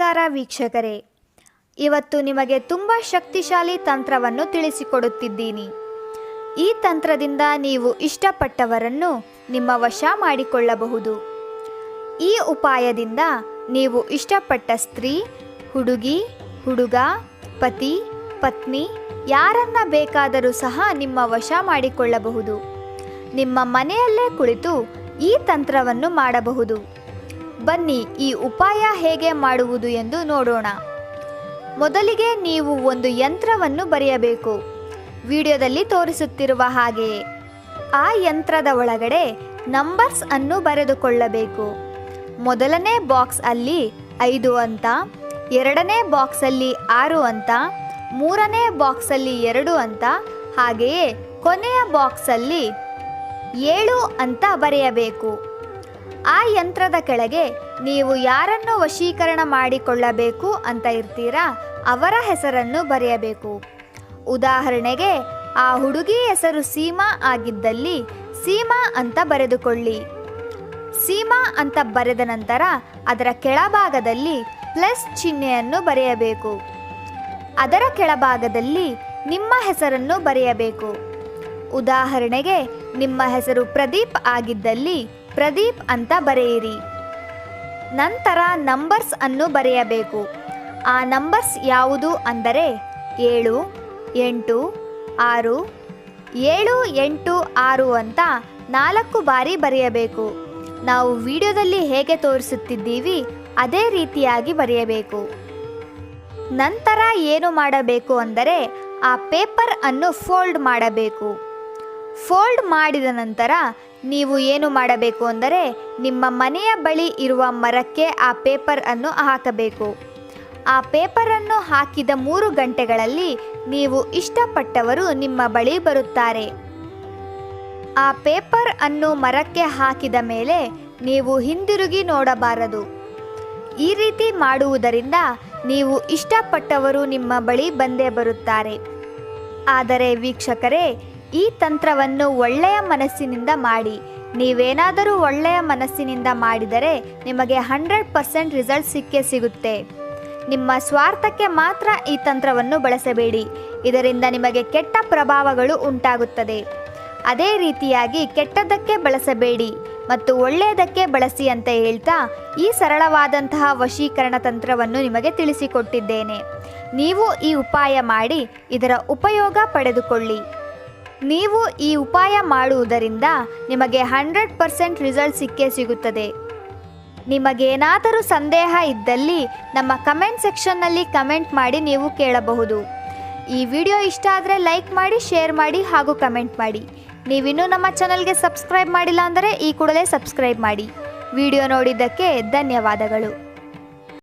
ನಮಸ್ಕಾರ ವೀಕ್ಷಕರೇ, ಇವತ್ತು ನಿಮಗೆ ತುಂಬ ಶಕ್ತಿಶಾಲಿ ತಂತ್ರವನ್ನು ತಿಳಿಸಿಕೊಡುತ್ತಿದ್ದೀನಿ. ಈ ತಂತ್ರದಿಂದ ನೀವು ಇಷ್ಟಪಟ್ಟವರನ್ನು ನಿಮ್ಮ ವಶ ಮಾಡಿಕೊಳ್ಳಬಹುದು. ಈ ಉಪಾಯದಿಂದ ನೀವು ಇಷ್ಟಪಟ್ಟ ಸ್ತ್ರೀ, ಹುಡುಗಿ, ಹುಡುಗ, ಪತಿ, ಪತ್ನಿ ಯಾರನ್ನ ಬೇಕಾದರೂ ಸಹ ನಿಮ್ಮ ವಶ ಮಾಡಿಕೊಳ್ಳಬಹುದು. ನಿಮ್ಮ ಮನೆಯಲ್ಲೇ ಕುಳಿತು ಈ ತಂತ್ರವನ್ನು ಮಾಡಬಹುದು. ಬನ್ನಿ ಈ ಉಪಾಯ ಹೇಗೆ ಮಾಡುವುದು ಎಂದು ನೋಡೋಣ. ಮೊದಲಿಗೆ ನೀವು ಒಂದು ಯಂತ್ರವನ್ನು ಬರೆಯಬೇಕು, ವಿಡಿಯೋದಲ್ಲಿ ತೋರಿಸುತ್ತಿರುವ ಹಾಗೆಯೇ. ಆ ಯಂತ್ರದ ಒಳಗಡೆ ನಂಬರ್ಸ್ ಅನ್ನು ಬರೆದುಕೊಳ್ಳಬೇಕು. ಮೊದಲನೇ ಬಾಕ್ಸ್ ಅಲ್ಲಿ 5 ಅಂತ, ಎರಡನೇ ಬಾಕ್ಸ್ ಅಲ್ಲಿ 6 ಅಂತ, ಮೂರನೇ ಬಾಕ್ಸ್ ಅಲ್ಲಿ 2 ಅಂತ, ಹಾಗೆಯೇ ಕೊನೆಯ ಬಾಕ್ಸ್ ಅಲ್ಲಿ 7 ಅಂತ ಬರೆಯಬೇಕು. ಆ ಯಂತ್ರದ ಕೆಳಗೆ ನೀವು ಯಾರನ್ನು ವಶೀಕರಣ ಮಾಡಿಕೊಳ್ಳಬೇಕು ಅಂತ ಇರ್ತೀರಾ ಅವರ ಹೆಸರನ್ನು ಬರೆಯಬೇಕು. ಉದಾಹರಣೆಗೆ ಆ ಹುಡುಗಿ ಹೆಸರು ಸೀಮಾ ಆಗಿದ್ದಲ್ಲಿ ಸೀಮಾ ಅಂತ ಬರೆದುಕೊಳ್ಳಿ. ಸೀಮಾ ಅಂತ ಬರೆದ ನಂತರ ಅದರ ಕೆಳಭಾಗದಲ್ಲಿ ಪ್ಲಸ್ ಚಿಹ್ನೆಯನ್ನು ಬರೆಯಬೇಕು. ಅದರ ಕೆಳಭಾಗದಲ್ಲಿ ನಿಮ್ಮ ಹೆಸರನ್ನು ಬರೆಯಬೇಕು. ಉದಾಹರಣೆಗೆ ನಿಮ್ಮ ಹೆಸರು ಪ್ರದೀಪ್ ಆಗಿದ್ದಲ್ಲಿ ಪ್ರದೀಪ್ ಅಂತ ಬರೆಯಿರಿ. ನಂತರ ನಂಬರ್ಸ್ ಅನ್ನು ಬರೆಯಬೇಕು. ಆ ನಂಬರ್ಸ್ ಯಾವುದು ಅಂದರೆ 7, 8, 6, 7, 8, 6 ಅಂತ 4 ಬಾರಿ ಬರೆಯಬೇಕು. ನಾವು ವಿಡಿಯೋದಲ್ಲಿ ಹೇಗೆ ತೋರಿಸುತ್ತಿದ್ದೀವಿ ಅದೇ ರೀತಿಯಾಗಿ ಬರೆಯಬೇಕು. ನಂತರ ಏನು ಮಾಡಬೇಕು ಅಂದರೆ ಆ ಪೇಪರ್ ಅನ್ನು ಫೋಲ್ಡ್ ಮಾಡಬೇಕು. ಫೋಲ್ಡ್ ಮಾಡಿದ ನಂತರ ನೀವು ಏನು ಮಾಡಬೇಕು ಅಂದರೆ ನಿಮ್ಮ ಮನೆಯ ಬಳಿ ಇರುವ ಮರಕ್ಕೆ ಆ ಪೇಪರ್ ಅನ್ನು ಹಾಕಬೇಕು. ಆ ಪೇಪರನ್ನು ಹಾಕಿದ 3 ಗಂಟೆಗಳಲ್ಲಿ ನೀವು ಇಷ್ಟಪಟ್ಟವರು ನಿಮ್ಮ ಬಳಿ ಬರುತ್ತಾರೆ. ಆ ಪೇಪರ್ ಅನ್ನು ಮರಕ್ಕೆ ಹಾಕಿದ ಮೇಲೆ ನೀವು ಹಿಂದಿರುಗಿ ನೋಡಬಾರದು. ಈ ರೀತಿ ಮಾಡುವುದರಿಂದ ನೀವು ಇಷ್ಟಪಟ್ಟವರು ನಿಮ್ಮ ಬಳಿ ಬಂದೇ ಬರುತ್ತಾರೆ. ಆದರೆ ವೀಕ್ಷಕರೇ, ಈ ತಂತ್ರವನ್ನು ಒಳ್ಳೆಯ ಮನಸ್ಸಿನಿಂದ ಮಾಡಿ. ನೀವೇನಾದರೂ ಒಳ್ಳೆಯ ಮನಸ್ಸಿನಿಂದ ಮಾಡಿದರೆ ನಿಮಗೆ 100% ರಿಸಲ್ಟ್ ಸಿಗುತ್ತೆ. ನಿಮ್ಮ ಸ್ವಾರ್ಥಕ್ಕೆ ಮಾತ್ರ ಈ ತಂತ್ರವನ್ನು ಬಳಸಬೇಡಿ. ಇದರಿಂದ ನಿಮಗೆ ಕೆಟ್ಟ ಪ್ರಭಾವಗಳು ಉಂಟಾಗುತ್ತದೆ. ಅದೇ ರೀತಿಯಾಗಿ ಕೆಟ್ಟದ್ದಕ್ಕೆ ಬಳಸಬೇಡಿ ಮತ್ತು ಒಳ್ಳೆಯದಕ್ಕೆ ಬಳಸಿ ಅಂತ ಹೇಳ್ತಾ ಈ ಸರಳವಾದಂತಹ ವಶೀಕರಣ ತಂತ್ರವನ್ನು ನಿಮಗೆ ತಿಳಿಸಿಕೊಟ್ಟಿದ್ದೇನೆ. ನೀವು ಈ ಉಪಾಯ ಮಾಡಿ ಇದರ ಉಪಯೋಗ ಪಡೆದುಕೊಳ್ಳಿ. ನೀವು ಈ ಉಪಾಯ ಮಾಡುವುದರಿಂದ ನಿಮಗೆ 100% ರಿಸಲ್ಟ್ ಸಿಗುತ್ತದೆ. ನಿಮಗೇನಾದರೂ ಸಂದೇಹ ಇದ್ದಲ್ಲಿ ನಮ್ಮ ಕಮೆಂಟ್ ಸೆಕ್ಷನ್ನಲ್ಲಿ ಕಮೆಂಟ್ ಮಾಡಿ ನೀವು ಕೇಳಬಹುದು. ಈ ವಿಡಿಯೋ ಇಷ್ಟ ಆದರೆ ಲೈಕ್ ಮಾಡಿ, ಶೇರ್ ಮಾಡಿ ಹಾಗೂ ಕಮೆಂಟ್ ಮಾಡಿ. ನೀವಿನ್ನೂ ನಮ್ಮ ಚಾನಲ್ಗೆ ಸಬ್ಸ್ಕ್ರೈಬ್ ಮಾಡಿಲ್ಲ ಅಂದರೆ ಈ ಕೂಡಲೇ ಸಬ್ಸ್ಕ್ರೈಬ್ ಮಾಡಿ. ವಿಡಿಯೋ ನೋಡಿದ್ದಕ್ಕೆ ಧನ್ಯವಾದಗಳು.